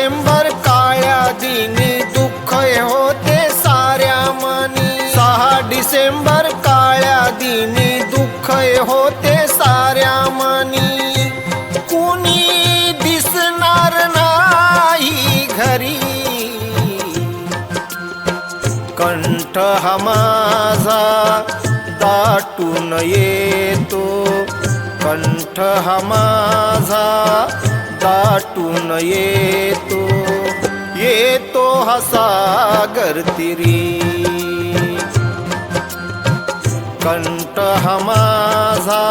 डिसेंबर काळ्या दिनी दुःख होते साऱ्या मनी 6 डिसेंबर काळ्या दिनी दुःख होते साऱ्या मनी कुणी दिसणार नाही घरी कंठ हा माझा दाटून येतो कंठ हा माझा दाटून येतो येतो हा सागर तिरी कंठ हा माझा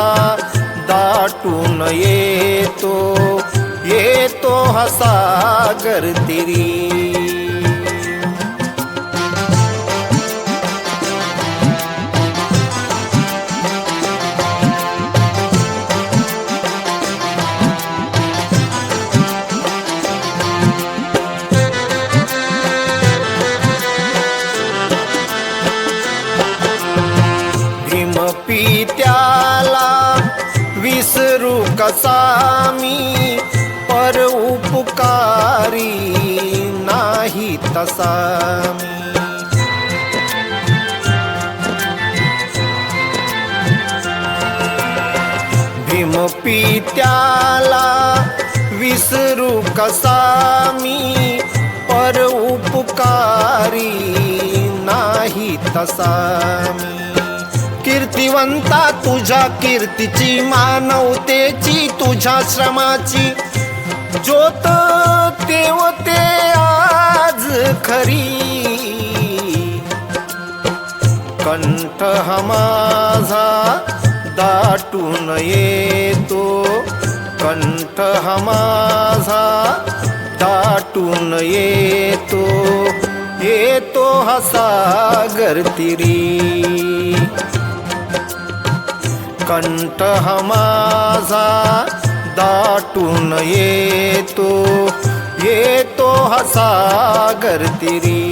दाटून येतो येतो हा सागर तिरी पित्याला विसरू कसा मी पर उपकारी नाही तसा भीम पित्याला विसरू कसा मी पर उपकारी नाही तसा कीर्तिवंता तुझ्या कीर्तीची मानवतेची तुझ्या श्रमाची ज्योत तेवते आज खरी कंठ हा माझा दाटून येतो कंठ हा माझा दाटून येतो येतो हा सागर तिरी कंठ हा माझा दाटून येतो येतो हा सागर तिरी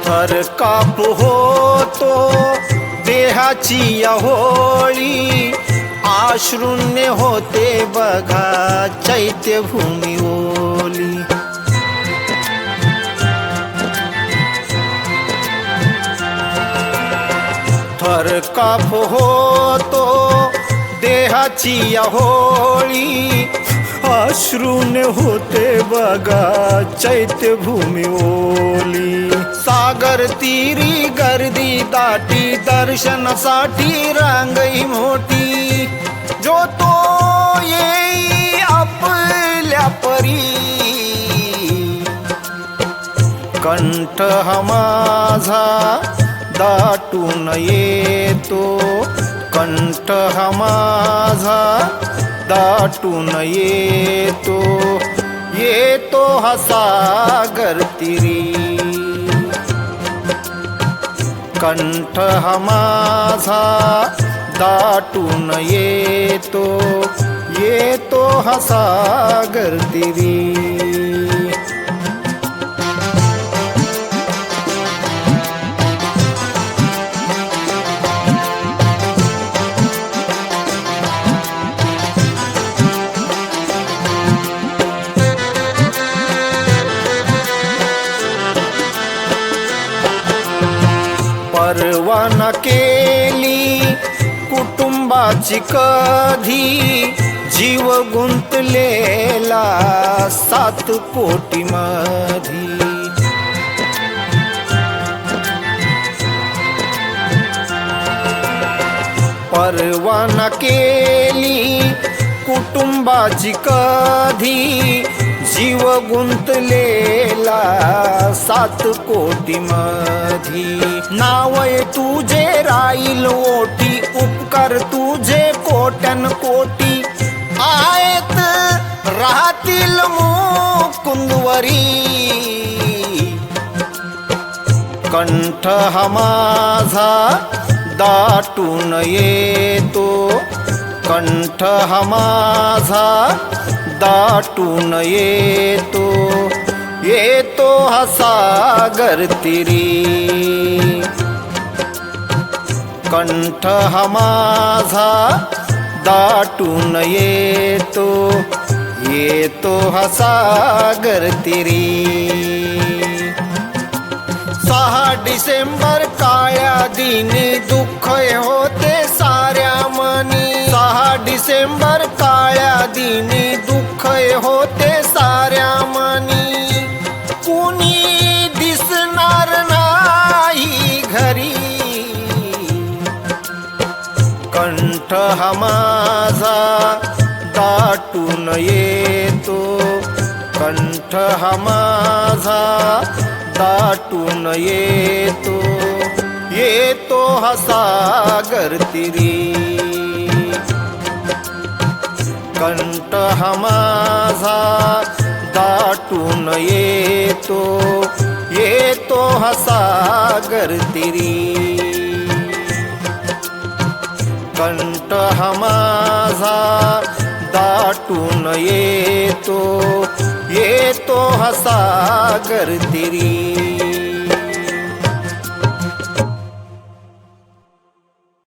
थर काप होतो देहाची होळी आश्रुण्य होते बघा चैत्यभूमी ओली थर काप होतो देहाची होळी अश्रूने होते बघा चैत्यभूमी ओली सागर तीरी गर्दी दाटी दर्शनासाठी रांगई मोठी जो तो येई आपल्या परी कंठ हा माझा दाटून येतो कंठ हा माझा दाटून येतो येतो हा सागर तिरी कंठ हा माझा दाटून येतो येतो हा सागर तिरी परवाना केली कुटुंबाची कधी जीव गुंतलेला 7 कोटी मधी परवाना केली कुटुंबाची कधी जीव गुंतलेला 7 कोटी मधी नावय तुझे राहील ओटी उपकार तुझे कोट्यान कोटी आहेत राहतील मुकुंदवरी कंठ हा माझा दाटून येतो कंठ हा माझा दाटून येतो, येतो हा सागर तिरी. कंठ हा माझा दाटून येतो, येतो हा सागर तिरी. 6 डिसेंबर काळ्या दिनी दुःख होते साऱ्या मनी. 6 डिसेंबर काळ्या दिनी दुःख होते साऱ्या मनी. कुणी दिसणार नाही घरी. कंठ हा माझा दाटून येतो, कंठ हा माझा दाटून येतो, येतो हा सागर तिरी. कंठ हा माझा दाटून येतो, येतो हा सागर तिरी. कंठ हा माझा दाटून येतो, येतो हा सागर तिरी.